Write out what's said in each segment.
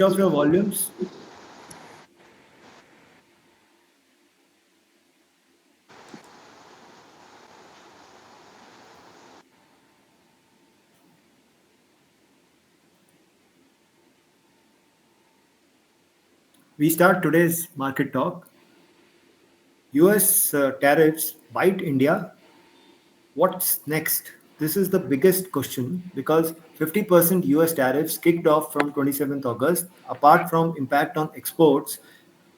Of your volumes. We start today's market talk. US tariffs bite India. What's next? This is the biggest question because 50% US tariffs kicked off from 27th August. Apart from impact on exports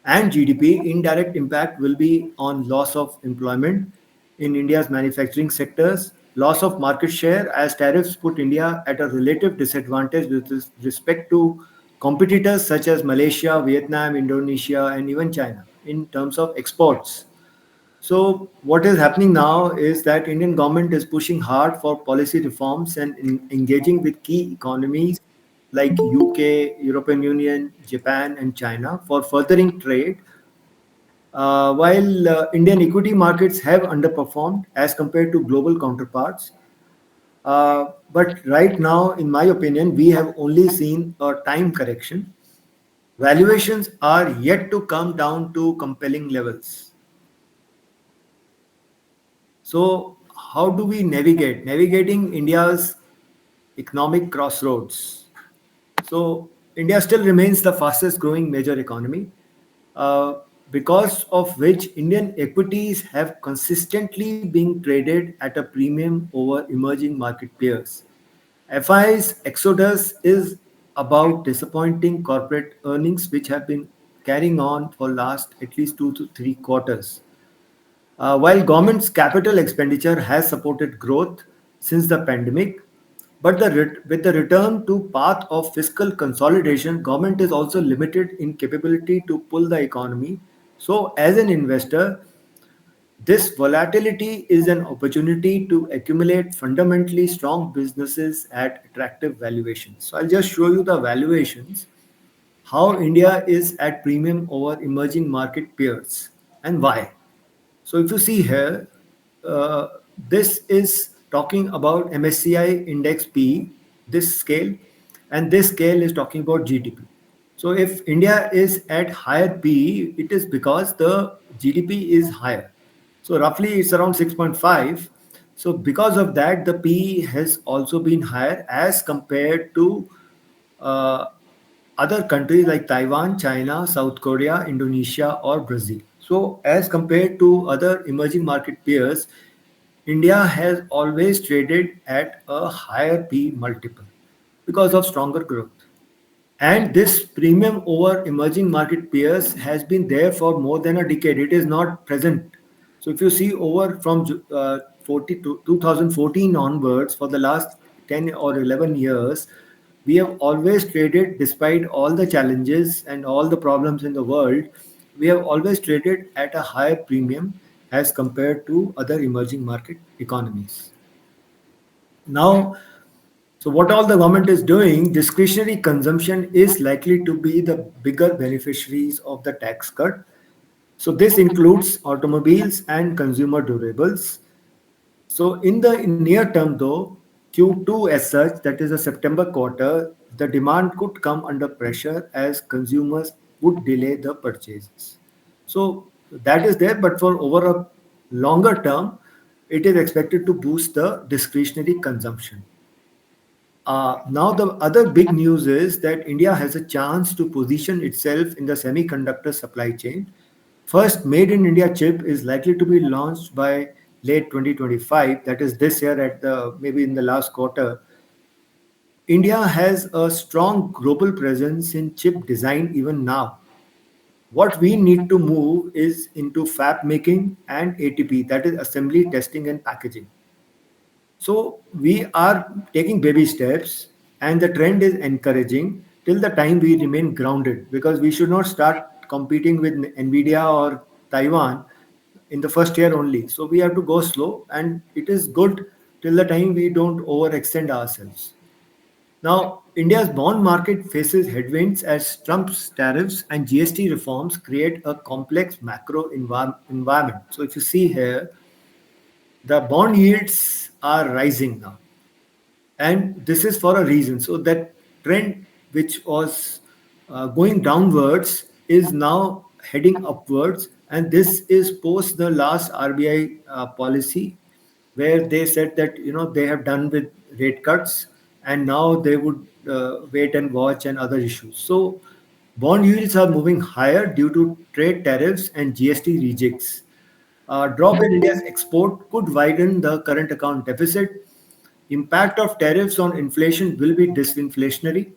and GDP, indirect impact will be on loss of employment in India's manufacturing sectors, loss of market share as tariffs put India at a relative disadvantage with respect to competitors such as Malaysia, Vietnam, Indonesia, and even China in terms of exports. So what is happening now is that Indian government is pushing hard for policy reforms and engaging with key economies like UK, European Union, Japan, and China for furthering trade. While Indian equity markets have underperformed as compared to global counterparts, but right now, in my opinion, we have only seen a time correction. Valuations are yet to come down to compelling levels. So, how do we navigate? Navigating India's economic crossroads. So, India still remains the fastest growing major economy, uh, because of which Indian equities have consistently been traded at a premium over emerging market peers. FI's exodus is about disappointing corporate earnings, which have been carrying on for last at least 2 to 3 quarters. While government's capital expenditure has supported growth since the pandemic, but with the return to path of fiscal consolidation, government is also limited in capability to pull the economy. So, as an investor, this volatility is an opportunity to accumulate fundamentally strong businesses at attractive valuations. So, I'll just show you the valuations, how India is at premium over emerging market peers and why. So if you see here, uh, this is talking about MSCI index P, this scale, and this scale is talking about GDP. So if India is at higher P, it is because the GDP is higher. So roughly it's around 6.5. So because of that, the P has also been higher as compared to uh, other countries like Taiwan, China, South Korea, Indonesia, or Brazil. So, as compared to other emerging market peers, India has always traded at a higher P multiple because of stronger growth. And this premium over emerging market peers has been there for more than a decade. It is not present. So if you see over from 40 to 2014 onwards, for the last 10 or 11 years, we have always traded despite all the challenges and all the problems in the world. We have always traded at a higher premium as compared to other emerging market economies. Now, so what all the government is doing, discretionary consumption is likely to be the bigger beneficiaries of the tax cut. So this includes automobiles and consumer durables. So in the near term though, Q2 as such, that is the September quarter, the demand could come under pressure as consumers would delay the purchases. So that is there, but for over a longer term, it is expected to boost the discretionary consumption. Now, the other big news is that India has a chance to position itself in the semiconductor supply chain. First, Made in India chip is likely to be launched by late 2025, that is this year at the maybe in the last quarter. India has a strong global presence in chip design even now. What we need to move is into fab making and ATP, that is assembly, testing, and packaging. So we are taking baby steps, and the trend is encouraging till the time we remain grounded because we should not start competing with Nvidia or Taiwan in the first year only. So we have to go slow, and it is good till the time we don't overextend ourselves. Now, India's bond market faces headwinds as Trump's tariffs and GST reforms create a complex macro environment. So, if you see here, the bond yields are rising now, and this is for a reason. So that trend which was going downwards is now heading upwards, and this is post the last RBI policy, where they said that they have done with rate cuts, and now they would wait and watch and other issues. So bond yields are moving higher due to trade tariffs and GST rejects. Drop in India's export could widen the current account deficit. Impact of tariffs on inflation will be disinflationary.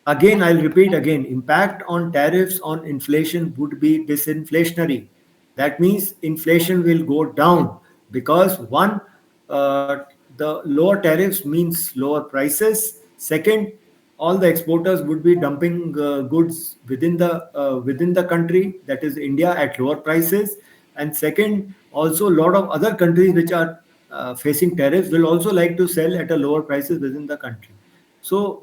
Again, I'll repeat again, impact on tariffs on inflation would be disinflationary. That means inflation will go down because one, the lower tariffs means lower prices. Second, all the exporters would be dumping goods within the country, that is India, at lower prices. And second, also a lot of other countries which are facing tariffs will also like to sell at a lower prices within the country. So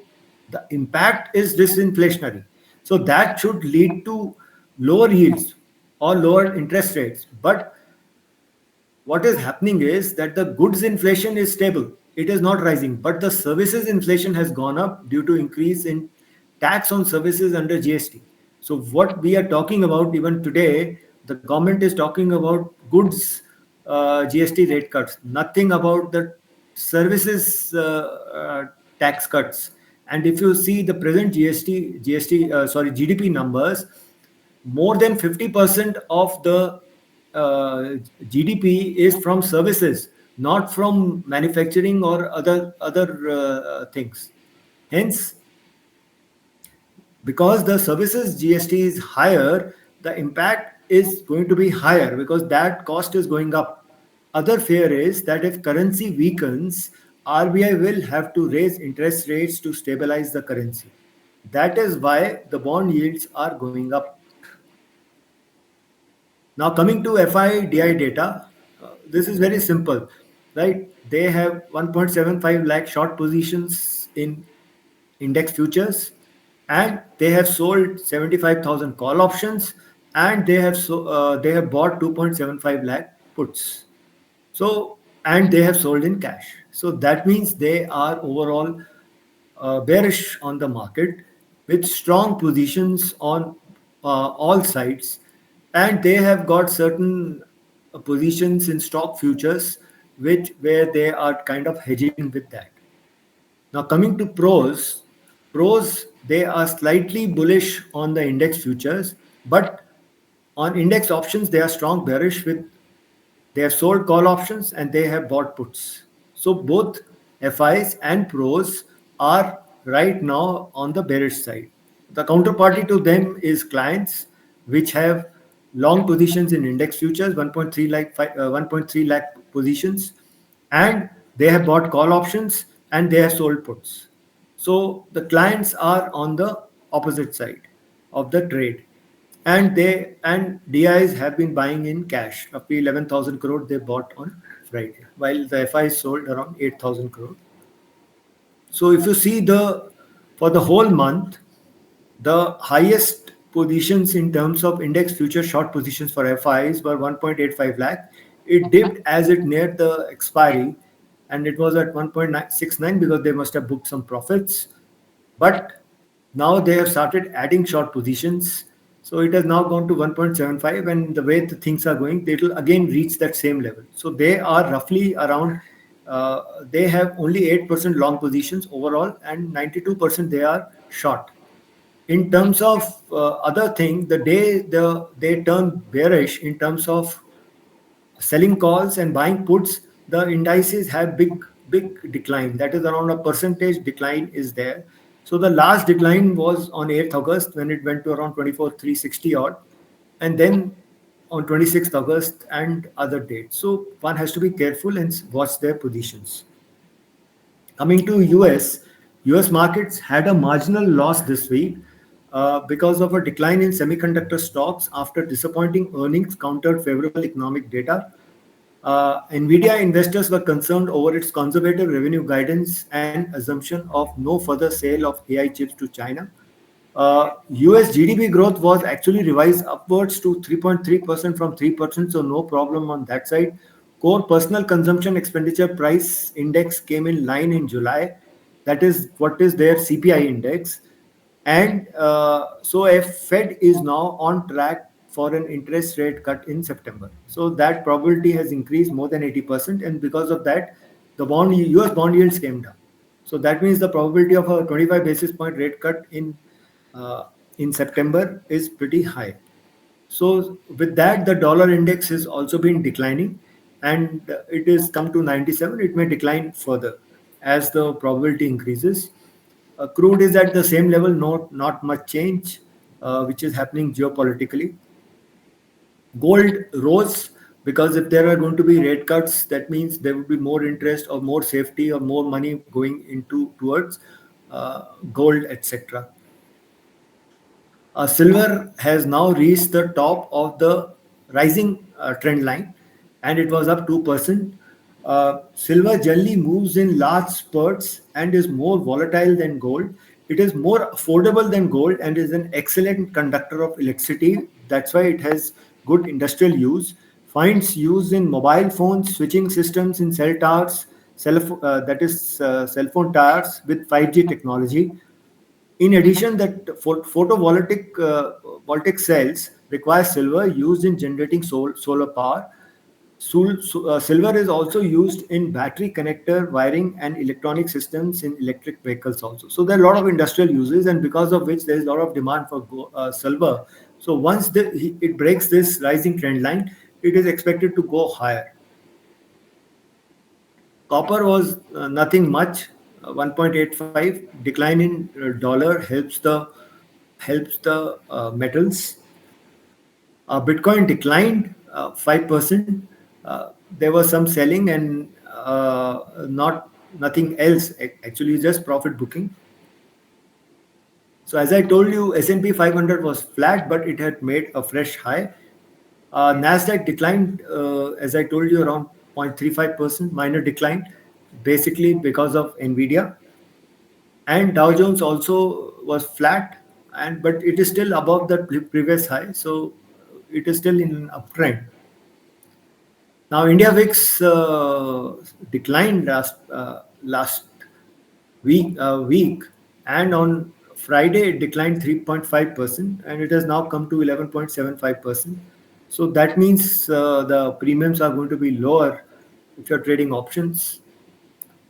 the impact is disinflationary. So that should lead to lower yields or lower interest rates. But what is happening is that the goods inflation is stable. It is not rising, but the services inflation has gone up due to increase in tax on services under GST. So what we are talking about even today, the government is talking about goods GST rate cuts, nothing about the services tax cuts. And if you see the present GDP numbers, more than 50% of the GDP is from services, not from manufacturing or other things. Hence, because the services GST is higher, the impact is going to be higher because that cost is going up. Other fear is that if currency weakens, RBI will have to raise interest rates to stabilize the currency. That is why the bond yields are going up. Now, coming to FIDI data, this is very simple, right? They have 1.75 lakh short positions in index futures, and they have sold 75,000 call options, and they have bought 2.75 lakh puts. So, and they have sold in cash. So that means they are overall bearish on the market with strong positions on all sides, and they have got certain positions in stock futures which where they are kind of hedging with that. Now coming to pros, they are slightly bullish on the index futures, but on index options they are strong bearish with they have sold call options and they have bought puts. So both FIs and pros are right now on the bearish side. The counterparty to them is clients which have long positions in index futures, 1.3 lakh positions, and they have bought call options and they have sold puts. So the clients are on the opposite side of the trade, and DIs have been buying in cash. Roughly 11,000 crore they bought on Friday, while the FI sold around 8,000 crore. So if you see for the whole month, the highest positions in terms of index future short positions for FIs were 1.85 lakh. It dipped as it neared the expiry, and it was at 1.69 because they must have booked some profits. But now they have started adding short positions. So it has now gone to 1.75, and the way the things are going, they will again reach that same level. So they are roughly around, they have only 8% long positions overall, and 92% they are short. In terms of other thing, the day they turn bearish in terms of selling calls and buying puts, the indices have big decline. That is around a percentage decline is there. So the last decline was on 8th August when it went to around 24,360 odd, and then on 26th August and other dates. So one has to be careful and watch their positions. Coming to US markets had a marginal loss this week because of a decline in semiconductor stocks after disappointing earnings countered favorable economic data. Nvidia investors were concerned over its conservative revenue guidance and assumption of no further sale of AI chips to China. US GDP growth was actually revised upwards to 3.3% from 3%, so no problem on that side. Core personal consumption expenditure price index came in line in July. That is what is their CPI index. And so a Fed is now on track for an interest rate cut in September. So that probability has increased more than 80%, and because of that, the US bond yields came down. So that means the probability of a 25 basis point rate cut uh, in September is pretty high. So with that, the dollar index has also been declining, and it is come to 97. It may decline further as the probability increases. Crude is at the same level, not much change, which is happening geopolitically. Gold rose because if there are going to be rate cuts, that means there will be more interest or more safety or more money going into towards gold, etc. Silver has now reached the top of the rising trend line, and it was up 2%. Silver generally moves in large spurts and is more volatile than gold. It is more affordable than gold and is an excellent conductor of electricity. That's why it has good industrial use. Finds use in mobile phones, switching systems in cell towers, cell phone towers with 5G technology. In addition, that photovoltaic voltaic cells require silver used in generating solar power. Silver is also used in battery connector wiring and electronic systems in electric vehicles also. So there are a lot of industrial uses, and because of which there is a lot of demand for silver. So once it breaks this rising trend line, it is expected to go higher. Copper was nothing much, 1.85. Decline in dollar helps the metals. Bitcoin declined 5%. There was some selling and not nothing else. Actually, just profit booking. So as I told you, S&P 500 was flat, but it had made a fresh high. Nasdaq declined, as I told you, around 0.35%, minor decline, basically because of Nvidia. And Dow Jones also was flat, and but it is still above the previous high, so it is still in an uptrend. Now, India VIX declined last week, and on Friday it declined 3.5%, and it has now come to 11.75%. So that means the premiums are going to be lower if you're trading options.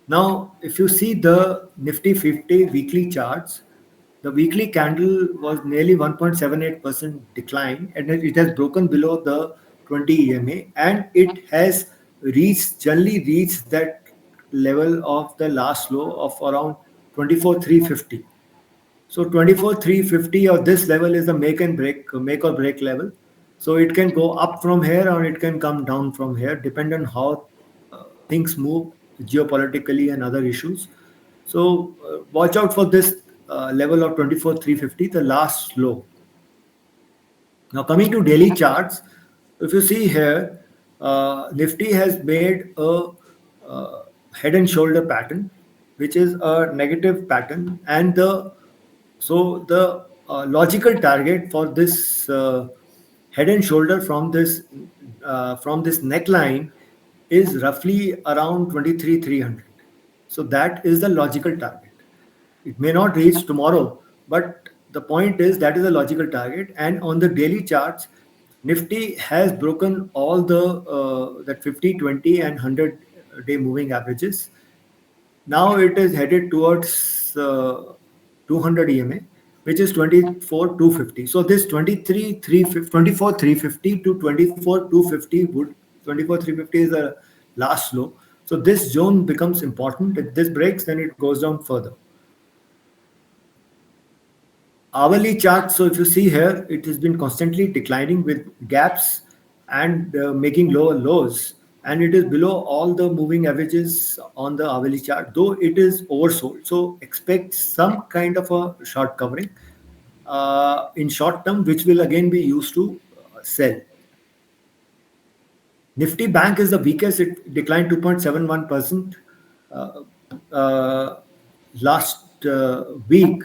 Now, if you see the Nifty 50 weekly charts, the weekly candle was nearly 1.78% decline, and it has broken below the 20 EMA, and it has generally reached that level of the last low of around 24,350. So 24,350 or this level is the make or break level. So it can go up from here or it can come down from here, depending on how things move geopolitically and other issues. So watch out for this level of 24,350, the last low. Now coming to daily charts, if you see here, Nifty has made a head and shoulder pattern, which is a negative pattern, and the logical target for this head and shoulder from this neckline is roughly around 23,300. So that is the logical target. It may not reach tomorrow, but the point is that is a logical target. And on the daily charts, Nifty has broken all the that 50, 20, and 100-day moving averages. Now it is headed towards 200 EMA, which is 24,250. So this 24,350 to 24,250 would 24,350 is the last low. So this zone becomes important. If this breaks, then it goes down further. Hourly chart, so if you see here, it has been constantly declining with gaps and making lower lows, and it is below all the moving averages on the hourly chart, though it is oversold. So expect some kind of a short covering in short term, which will again be used to sell. Nifty Bank is the weakest. It declined 2.71% uh, uh, last week,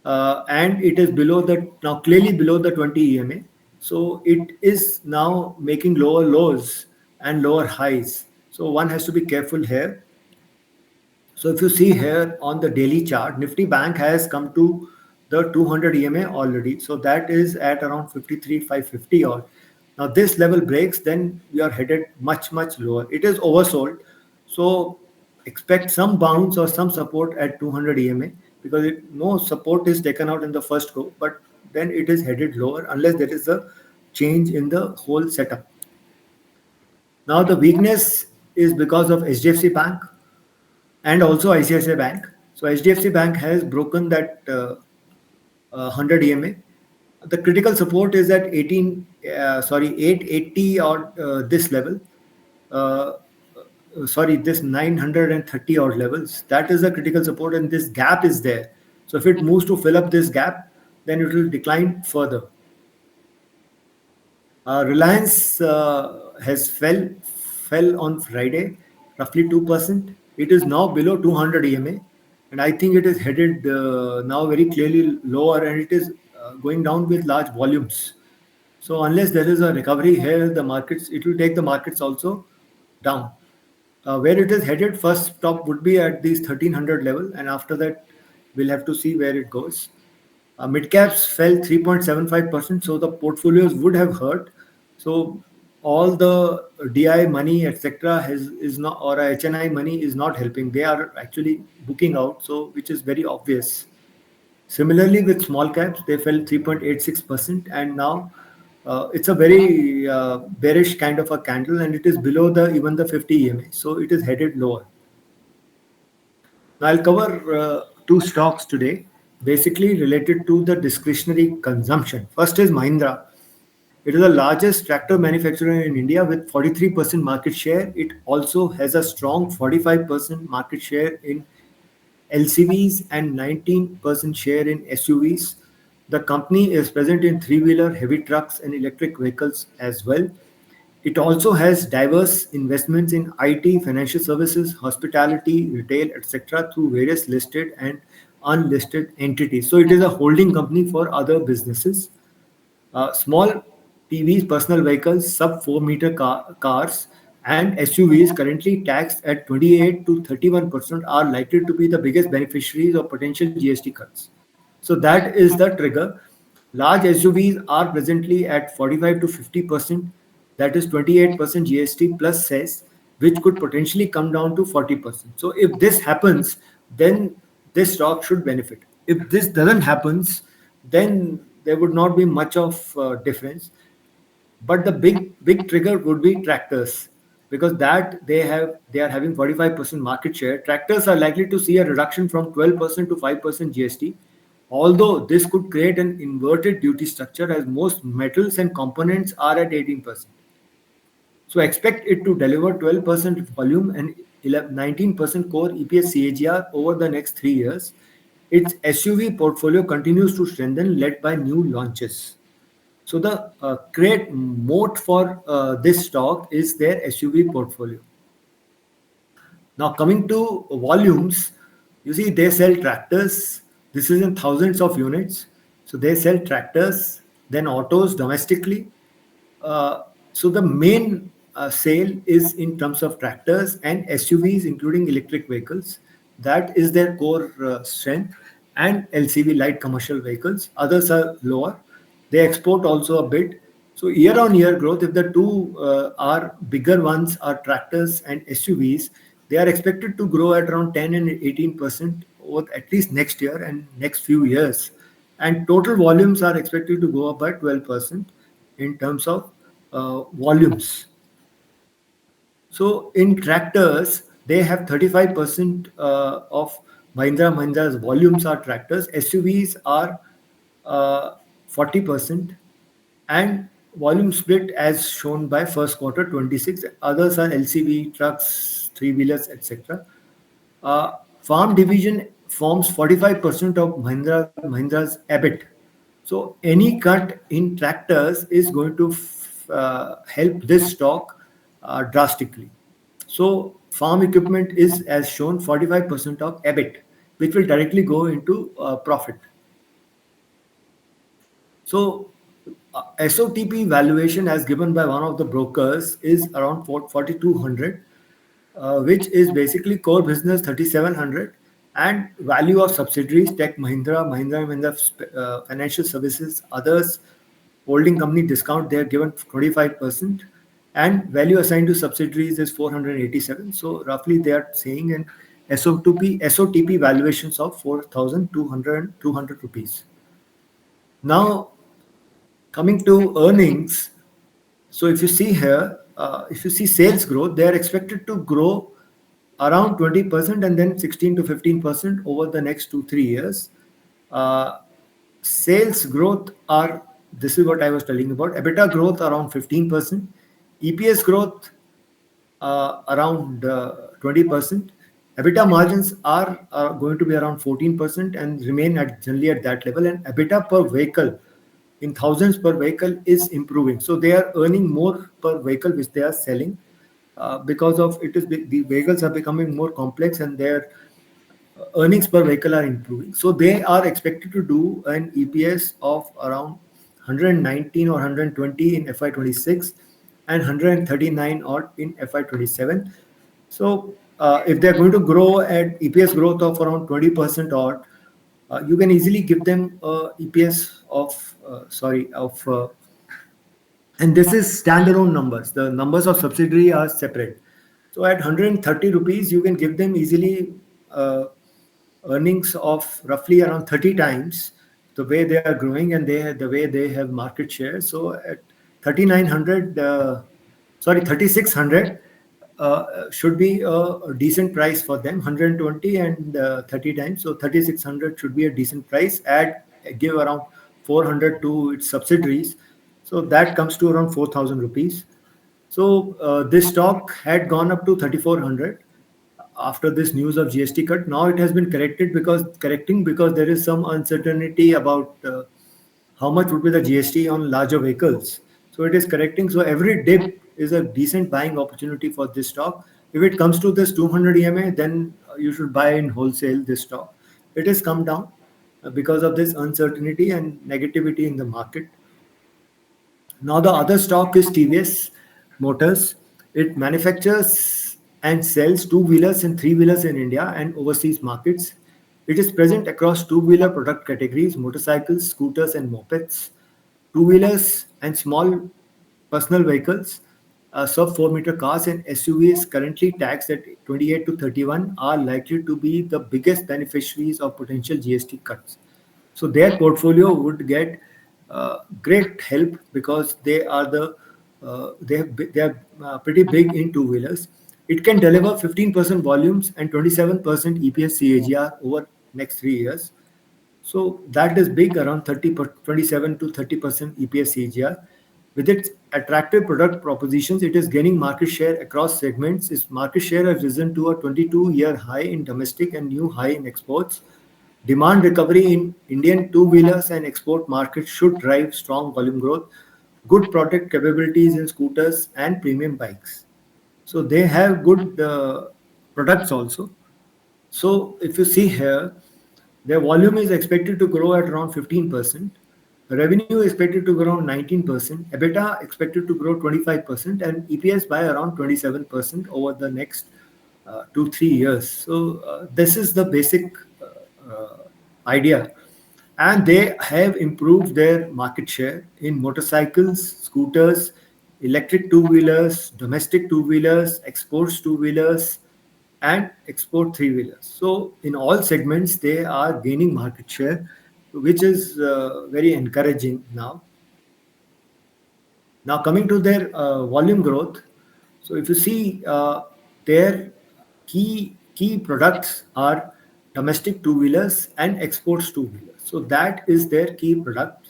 and it is clearly below the 20 EMA. So it is now making lower lows and lower highs. So one has to be careful here. So if you see here on the daily chart, Nifty Bank has come to the 200 EMA already. So that is at around 53,550 odd. Now this level breaks, then we are headed much, much lower. It is oversold. So expect some bounce or some support at 200 EMA because no support is taken out in the first go, but then it is headed lower unless there is a change in the whole setup. Now the weakness is because of HDFC Bank and also ICICI Bank. So HDFC Bank has broken that 100 EMA. The critical support is at 880 or this level. Uh, this 930 odd levels. That is the critical support, and this gap is there. So if it moves to fill up this gap, then it will decline further. Reliance has fell on Friday, roughly 2%. It is now below 200 EMA, and I think it is headed now very clearly lower, and it is going down with large volumes. So unless there is a recovery here, the markets it will take the markets also down. Where it is headed, first stop would be at this 1300 level, and after that, we'll have to see where it goes. Midcaps fell 3.75%, so the portfolios would have hurt. So all the DI money, etc., is not, or HNI money is not helping. They are actually booking out, so which is very obvious. Similarly, with small caps, they fell 3.86%, and now it's a very bearish kind of a candle, and it is below the even the 50 EMA, so it is headed lower. Now I'll cover two stocks today, basically related to the discretionary consumption. First is Mahindra. It is the largest tractor manufacturer in India with 43% market share. It also has a strong 45% market share in LCVs and 19% share in SUVs. The company is present in three-wheeler, heavy trucks, and electric vehicles as well. It also has diverse investments in IT, financial services, hospitality, retail, etc., through various listed and unlisted entities. So it is a holding company for other businesses. Small PVs, personal vehicles, sub 4-meter cars, and SUVs currently taxed at 28 to 31% are likely to be the biggest beneficiaries of potential GST cuts. So that is the trigger. Large SUVs are presently at 45 to 50%, that is 28% GST plus cess, which could potentially come down to 40%. So if this happens, then this stock should benefit. If this doesn't happen, then there would not be much of difference. But the big trigger would be tractors, because that they are having 45% market share. Tractors are likely to see a reduction from 12% to 5% GST, although this could create an inverted duty structure as most metals and components are at 18%. So expect it to deliver 12% volume and 19% core EPS CAGR over the next 3 years. Its SUV portfolio continues to strengthen, led by new launches. So the great moat for this stock is their SUV portfolio. Now coming to volumes, you see they sell tractors. This is in thousands of units. So they sell tractors, then autos domestically. So the main sale is in terms of tractors and SUVs, including electric vehicles. That is their core strength, and LCV, light commercial vehicles. Others are lower. They export also a bit. So year-on-year growth, if the two are bigger ones are tractors and SUVs, they are expected to grow at around 10 and 18% over at least next year and next few years. And total volumes are expected to go up by 12% in terms of volumes. So in tractors, they have 35% of Mahindra's volumes are tractors. SUVs are 40%, and volume split as shown by first quarter 26. Others are LCV, trucks, three-wheelers, etc. Farm division forms 45% of Mahindra's EBIT. So any cut in tractors is going to help this stock drastically. So farm equipment is, as shown, 45% of EBIT, which will directly go into profit. So SOTP valuation as given by one of the brokers is around 4,200, which is basically core business 3,700 and value of subsidiaries, Tech Mahindra Financial Services, others holding company discount, they are given 25%, and value assigned to subsidiaries is 487. So roughly they are saying an SOTP valuations of 4,200 rupees. Now, coming to earnings, so if you see here, if you see sales growth, they are expected to grow around 20% and then 16 to 15% over the next 2 3 years. Uh, Sales growth are, this is what I was telling about. EBITDA growth around 15%, EPS growth around 20%. EBITDA margins are going to be around 14% and remain at generally at that level. And EBITDA per vehicle in thousands per vehicle is improving. So they are earning more per vehicle which they are selling because of it is the vehicles are becoming more complex and their earnings per vehicle are improving. So they are expected to do an EPS of around 119 or 120 in FY26 and 139 or in FY27. So if they're going to grow at EPS growth of around 20% or you can easily give them EPS of and this is standalone numbers. The numbers of subsidiary are separate. So at 130 rupees, you can give them easily earnings of roughly around 30 times the way they are growing and the way they have market share. So at 3900, 3600 should be a decent price for them. 120 and 30 times, so 3600 should be a decent price. Give around 400 to its subsidiaries, so that comes to around 4000 rupees. So this stock had gone up to 3400 after this news of GST cut. Now it has been correcting because there is some uncertainty about how much would be the GST on larger vehicles. So it is correcting. So every dip is a decent buying opportunity for this stock. If it comes to this 200 EMA, then you should buy in wholesale this stock. It has come down because of this uncertainty and negativity in the market. Now the other stock is TVS Motors. It manufactures and sells two-wheelers and three-wheelers in India and overseas markets. It is present across two-wheeler product categories, motorcycles, scooters, and mopeds. Two-wheelers and small personal vehicles, sub 4-meter cars and SUVs currently taxed at 28 to 31 are likely to be the biggest beneficiaries of potential GST cuts. So their portfolio would get great help because they are pretty big in two wheelers. It can deliver 15% volumes and 27% EPS CAGR over next 3 years. So that is big, around 27 to 30% EPS CAGR. With its attractive product propositions, it is gaining market share across segments. Its market share has risen to a 22-year high in domestic and new high in exports. Demand recovery in Indian two-wheelers and export markets should drive strong volume growth. Good product capabilities in scooters and premium bikes. So they have good products also. So if you see here, their volume is expected to grow at around 15%. Revenue is expected to grow around 19%. EBITDA expected to grow 25%, and EPS by around 27% over the next 2 3 years. So this is the basic idea. And they have improved their market share in motorcycles, scooters, electric two-wheelers, domestic two-wheelers, exports two-wheelers, and export three-wheelers. So in all segments, they are gaining market share, which is very encouraging now. Now coming to their volume growth. So if you see their key products are domestic two-wheelers and exports two-wheelers. So that is their key products.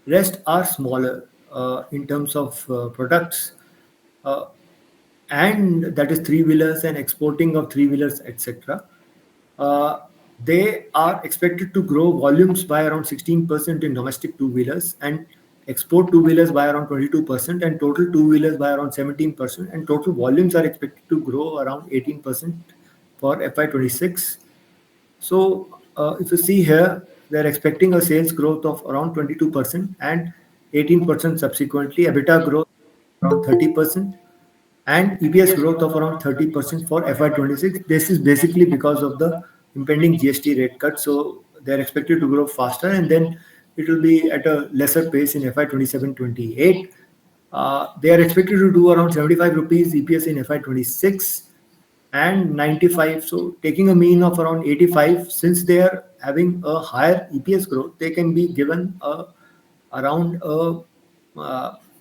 Rest are smaller in terms of products. Uh, and that is three-wheelers and exporting of three-wheelers, etc. Uh, they are expected to grow volumes by around 16% in domestic two-wheelers and export two-wheelers by around 22% and total two-wheelers by around 17%, and total volumes are expected to grow around 18% for FY26. So if you see here, they're expecting a sales growth of around 22% and 18% subsequently, EBITDA growth around 30%, and EPS growth of around 30% for FY26. This is basically because of the impending GST rate cut. So they're expected to grow faster, and then it will be at a lesser pace in FY 27-28. They are expected to do around 75 rupees EPS in FY 26 and 95. So taking a mean of around 85, since they are having a higher EPS growth, they can be given around a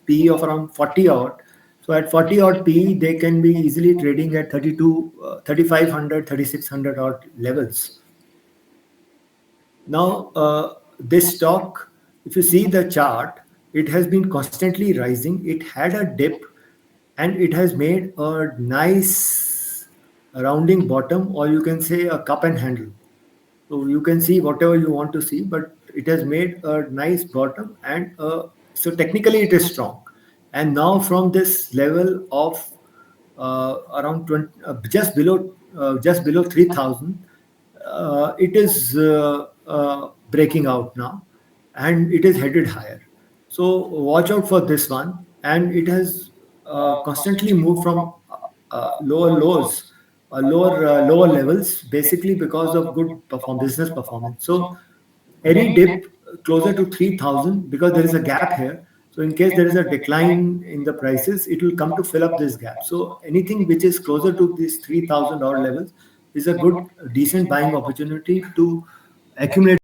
PE of around 40 odd. So at 40 odd PE, they can be easily trading at 32, 3500, 3600 odd levels. Now, this stock, if you see the chart, it has been constantly rising. It had a dip and it has made a nice rounding bottom, or you can say a cup and handle. So you can see whatever you want to see, but it has made a nice bottom, and so technically it is strong. And now from this level of around 20, just below 3000, it is breaking out now, and it is headed higher. So watch out for this one. And it has constantly moved from lower lows, lower levels, basically because of good business performance. So any dip closer to 3000, because there is a gap here. So in case there is a decline in the prices, it will come to fill up this gap. So anything which is closer to these 3000 odd levels is a good, decent buying opportunity to accumulate